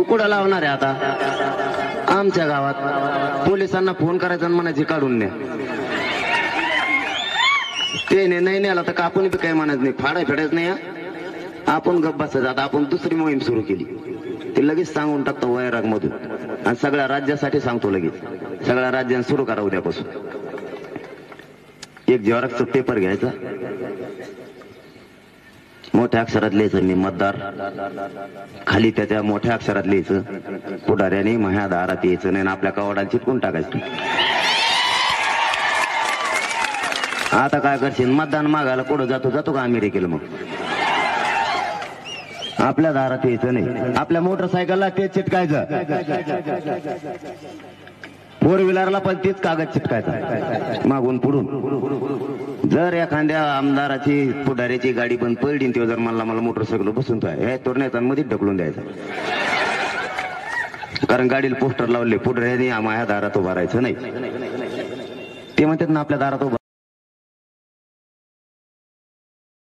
तू कुठं लावणार आहे आता? आमच्या गावात पोलिसांना फोन करायचा आणि म्हणायचे काढून न्या. ते नाही नेला तर कापून बी काही म्हणत नाही, फाडा फेडायच नाही. आपण गप्प बसायचं. आता आपण दुसरी मोहीम सुरू केली, ते लगेच सांगून टाकतो वैराग मधून, आणि सगळ्या राज्यासाठी सांगतो लगेच. सगळ्या राज्यांना सुरू करा उद्यापासून. एक झेरॉक्सचा पेपर घ्यायचा, मोठ्या अक्षरात लिहायचं मी मतदार, खाली त्याच्या मोठ्या अक्षरात लिहायचं पुढाऱ्याने माझ्या दारात यायचं नाही, आपल्या कवाडाला चिटकून टाकायचं. आता काय करशील? मतदान मागायला कुठं जातो का अमेरिकेला? मग आपल्या दारात यायचं नाही, आपल्या मोटरसायकलला तेच चिटकायचं, फोर व्हीलरला पण तेच कागद चिटकायचा मागून पुढून. जर एखाद्या आमदाराची पुढाऱ्याची गाडी पण पडली तेव्हा जर मला मोटरसायकल बसून तोरण्याचा मध्ये ढकलून द्यायचा, कारण गाडीला पोस्टर लावले पुढाऱ्याने माझ्या दारात उभा राहायचं नाही. ते म्हणतात ना आपल्या दारात उभा